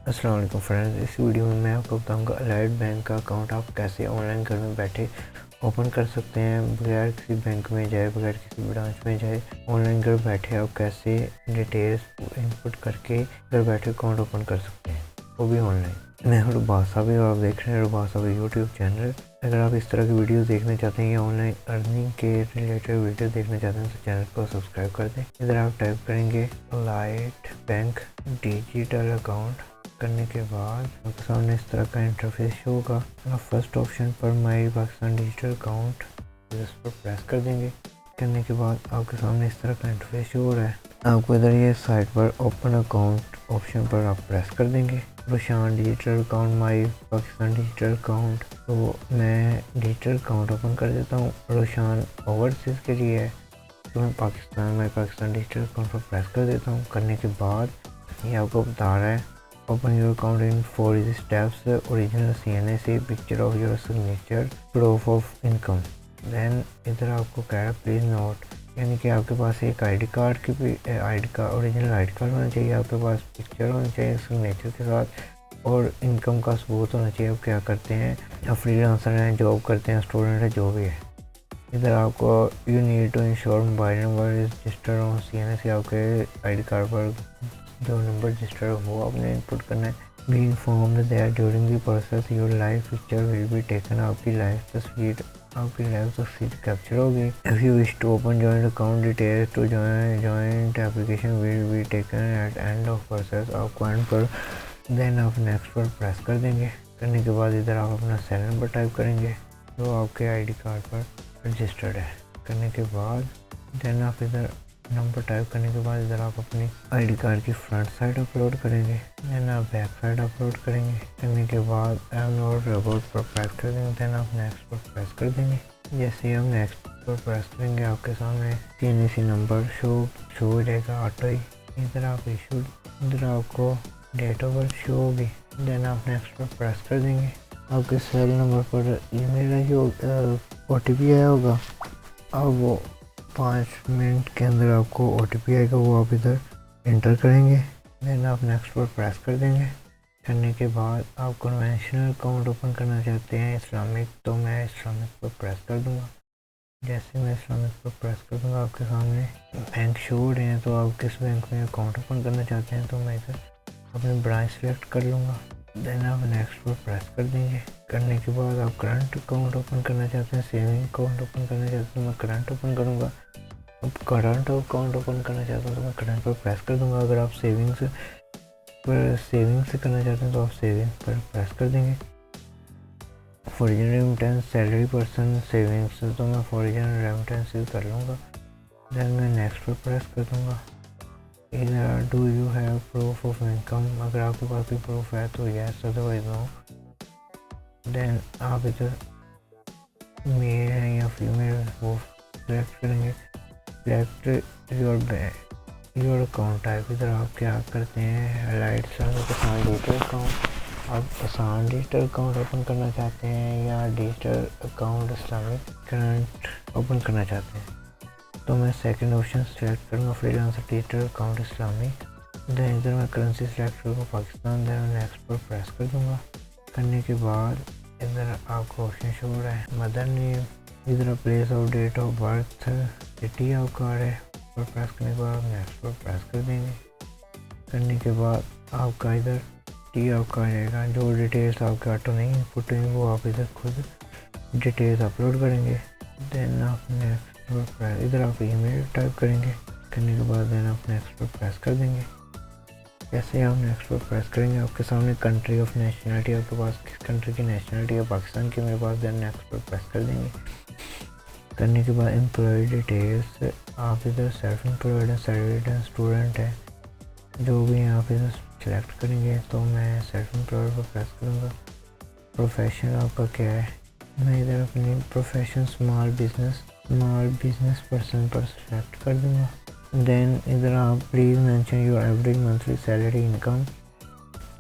अस्सलाम वालेकुम फ्रेंड्स, इस वीडियो में मैं आपको बताऊंगा अलाइड बैंक का अकाउंट आप कैसे ऑनलाइन घर में बैठे ओपन कर सकते हैं बगैर किसी बैंक में जाए, बगैर किसी ब्रांच में जाए। ऑनलाइन घर बैठे आप कैसे डिटेल्स इनपुट करके घर बैठे अकाउंट ओपन कर सकते हैं, वो भी ऑनलाइन। मैं हूं robasabid और आप देख रहे हैं robasabid यूट्यूब चैनल। अगर आप इस तरह की वीडियो देखना चाहते हैं या ऑनलाइन अर्निंग के रिलेटेड वीडियो देखना चाहते हैं तो चैनल को सब्सक्राइब कर दें। इधर आप टाइप करेंगे अलाइड बैंक डिजिटल अकाउंट। करने के बाद आपके सामने इस तरह का इंटरफेस होगा। फर्स्ट ऑप्शन पर माई पाकिस्तान डिजिटल अकाउंट, इस पर प्रेस कर देंगे। करने के बाद आपके सामने इस तरह का इंटरफेस हो रहा है। आपको इधर ये साइट पर ओपन अकाउंट ऑप्शन पर आप प्रेस कर देंगे। आसान डिजिटल अकाउंट, माई पाकिस्तान डिजिटल अकाउंट, तो मैं डिजिटल अकाउंट ओपन कर देता हूँ। आसान ओवरसीज़ के लिए है तो मैं माई पाकिस्तान डिजिटल अकाउंट पर प्रेस कर देता हूँ। करने के बाद ये आपको बता रहा है Open your account in 4 easy steps. Original CNC, picture of your signature, proof of income. Then इधर आपको कह रहा है प्लीज़ नोट, यानी कि आपके पास एक आईडी कार्ड की भी ओरिजिनल आईडी कार्ड होना चाहिए, आपके पास पिक्चर होनी चाहिए सिग्नेचर के साथ, और इनकम का सबूत होना चाहिए। आप क्या करते हैं, आप फ्रीलांसर हैं, जॉब करते हैं, स्टूडेंट है, जो भी है। इधर आपको you need to ensure mobile number is registered on CNC, आपके आईडी कार्ड पर जो नंबर रजिस्टर हो आपने इनपुट करना है। Be informed that during the process your live picture will be taken, आपकी लाइव तस्वीर कैप्चर होगी। If you wish to open joint account details to joint application will be taken at end of process, आपको end पर then आप next पर press कर देंगे। करने के बाद इधर आप अपना सेल नंबर टाइप करेंगे जो आपके आईडी कार्ड पर रजिस्टर्ड है। करने के बाद देन आप इधर नंबर टाइप करने के बाद इधर आप अपनी आईडी कार्ड की फ्रंट साइड अपलोड करेंगे, देन आप बैक साइड अपलोड करेंगे। करने के बाद आई एम नॉट रोबोट पर प्रेस कर देंगे, देन आप नेक्स्ट पर प्रेस कर देंगे। जैसे ही आप नेक्स्ट पर प्रेस करेंगे आपके सामने CNC नंबर शो हो जाएगा ऑटो ही। इधर आप इधर आपको डेट ऑफ बर्थ शो होगी, देन आप नेक्स्ट पर प्रेस कर देंगे। आपके सेल नंबर पर ईमेल OTP आया होगा, अब वो 5 मिनट के अंदर आपको OTP आएगा, वो आप इधर इंटर करेंगे, देन आप नेक्स्ट पर प्रेस कर देंगे। करने के बाद आप कन्वेंशनल अकाउंट ओपन करना चाहते हैं इस्लामिक, तो मैं इस्लामिक पर प्रेस कर दूंगा। जैसे मैं इस्लामिक पर प्रेस कर दूंगा आपके सामने बैंक शो हो रहे हैं, तो आप किस बैंक में अकाउंट ओपन करना चाहते हैं तो मैं इधर अपनी ब्रांच सेलेक्ट कर लूँगा, देन आप नेक्स्ट पर प्रेस कर देंगे। करने के बाद आप करंट अकाउंट ओपन करना चाहते हैं, सेविंग अकाउंट ओपन करना चाहते हैं, मैं करंट ओपन करूँगा। अब करंट अकाउंट ओपन करना चाहता हूँ तो मैं करंट पर प्रेस कर दूँगा। अगर आप सेविंग से करना चाहते हैं तो आप सेविंग पर प्रेस कर देंगे। Foreign remittance salary person savings, तो मैं फॉरेन रेमिटेंस कर लूँगा, देन मैं नेक्स्ट पर प्रेस कर दूँगा। इधर do you have proof of income, अगर आपके पास कोई प्रूफ है तो यस, अदरवाइज नो। देन आप इधर मेल है या फीमेल वो सेलेक्ट करेंगे। सेलेक्ट योर अकाउंट टाइप, इधर आप क्या करते हैं अलाइड आसान डिजिटल अकाउंट, आप आसान डिजिटल अकाउंट ओपन करना चाहते हैं या digital account Islamic current open करना चाहते हैं, तो मैं सेकंड ऑप्शन सेलेक्ट करूँगा freelancer digital account Islamic. Then इधर मैं करेंसी सेलेक्ट करूँगा पाकिस्तान, देन नेक्स्ट पर प्रेस कर दूँगा। करने के बाद इधर आपको ऑप्शन शो हो रहा है मदर नेम, इधर place of date of birth, city आपका है, पर प्रेस करने के बाद नेक्स्ट पर प्रेस कर देंगे। करने के बाद आपका इधर आपका आ जाएगा, जो डिटेल्स आपके ऑटो नहीं इनपुट हुई वो आप इधर खुद डिटेल्स अपलोड करेंगे। देन आप नेक्स्ट पर प्रेस, इधर आप ईमेल टाइप करेंगे। करने के बाद देन आप नेक्स्ट पर प्रेस कर देंगे। जैसे आप नेक्स्ट पर प्रेस करेंगे आपके सामने कंट्री ऑफ नेशनलिटी, आपके पास किस कंट्री की नेशनलिटी है, पाकिस्तान की मेरे पास, देन नेक्स्ट पर प्रेस कर देंगे। करने के बाद एम्प्लॉय डिटेल्स, आप इधर सेल्फ एम्प्लॉयड है, सैलरीड है, स्टूडेंट है, जो भी आप इधर सेलेक्ट करेंगे, तो मैं सेल्फ एम्प्लॉयड पर प्रेस करूँगा। प्रोफेशन आपका क्या है, मैं इधर अपनी प्रोफेशन स्मॉल बिजनेस पर्सन पर सेलेक्ट कर दूँगा। देन इधर आप please mention your average monthly salary income,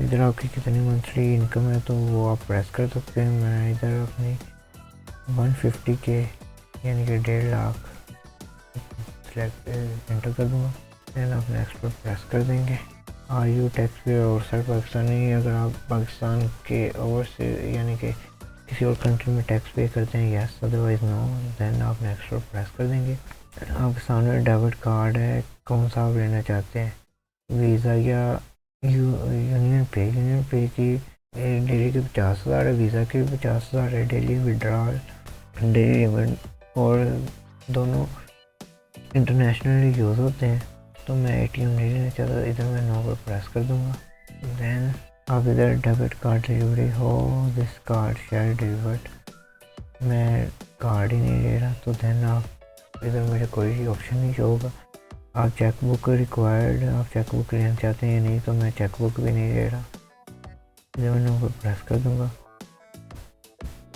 इधर आपकी कितनी मंथली इनकम है तो वो आप प्रेस कर सकते हैं। मैं इधर अपनी 150K यानी कि 1.5 लाख सेलेक्ट एंटर कर दूँगा, देन आप नेक्स्ट पर प्रेस कर देंगे। Are you tax payer outside Pakistan? नहीं, अगर आप पाकिस्तान के ओवर से यानी कि किसी और कंट्री में टैक्स पे करते हैं यस, अदरवाइज नो। देन आप नेक्स्ट पर प्रेस कर देंगे। आपके सामने डेबिट कार्ड है, कौन सा आप लेना चाहते हैं, वीज़ा या यूनियन पे? यूनियन पे की डेली के 50,000 है, वीज़ा के 50,000 है, डेली विड्रॉल, डेली लिमिट, और दोनों इंटरनेशनली यूज़ होते हैं। तो मैं एटीएम नहीं लेना चाहता, इधर मैं नो पर प्रेस कर दूंगा। देन आप इधर डेबिट कार्ड डिलीवरी हो, दिस कार्ड शेयर डिलीवर्ड, मैं कार्ड ही नहीं ले रहा, तो देन आप इधर मुझे कोई ऑप्शन नहीं शो होगा। आप चेक बुक रिक्वायर्ड, आप चेक बुक लेना चाहते हैं या नहीं, तो मैं चेक बुक भी नहीं ले रहा, इधर मैं नो पर प्रेस कर दूंगा।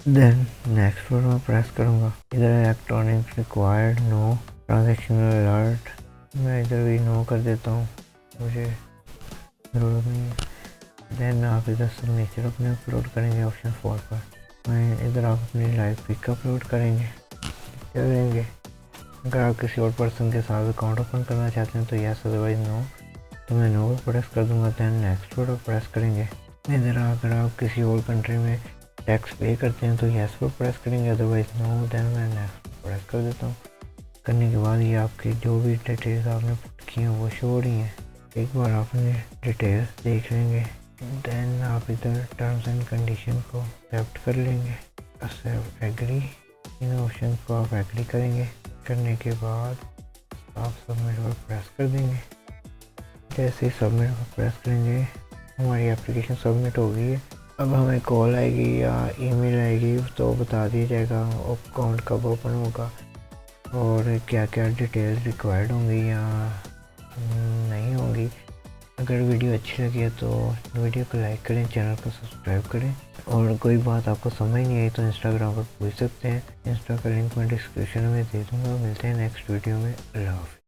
देन नेक्स्ट पर मैं प्रेस करूँगा। इधर electronics required, no, transaction alert, मैं इधर भी नो कर देता हूँ, मुझे ज़रूरत नहीं है। देन आप इधर सिग्नेचर अपने अपलोड करेंगे ऑप्शन 4 पर। मैं इधर आप अपनी लाइव पिक अपलोड करेंगे, देंगे। अगर आप किसी और पर्सन के साथ अकाउंट ओपन करना चाहते हैं तो यस, अदरवाइज नो, तो मैं नो पर प्रेस कर दूँगा। देन नेक्स्ट पर प्रेस करेंगे। इधर अगर आप किसी और कंट्री में टैक्स पे करते हैं तो यस पर प्रेस करेंगे, अदरवाइज नो। देन मैं नेक्स्ट पर प्रेस कर देता हूँ। करने के बाद ये आपकी जो भी डिटेल्स आपने पुट की हैं वो शो हो रही हैं। एक बार आपने डिटेल्स देख लेंगे, देन आप इधर टर्म्स एंड कंडीशन को एक्सेप्ट कर लेंगे, एक्सेप्ट एग्री, इन ऑप्शन को आप एग्री करेंगे। करने के बाद आप सबमिट पर प्रेस कर देंगे। जैसे ही सबमिट पर प्रेस करेंगे हमारी एप्लीकेशन सबमिट हो गई है। अब हमें कॉल आएगी या ईमेल आएगी तो बता दिया जाएगा अकाउंट कब ओपन होगा और क्या क्या डिटेल्स रिक्वायर्ड होंगी या नहीं होंगी। अगर वीडियो अच्छी लगी है तो वीडियो को लाइक करें, चैनल को सब्सक्राइब करें, और कोई बात आपको समझ नहीं आई तो इंस्टाग्राम पर पूछ सकते हैं। इंस्टा का लिंक मैं डिस्क्रिप्शन में दे दूँगा। मिलते हैं नेक्स्ट वीडियो में। अल्लाह हाफ़िज़।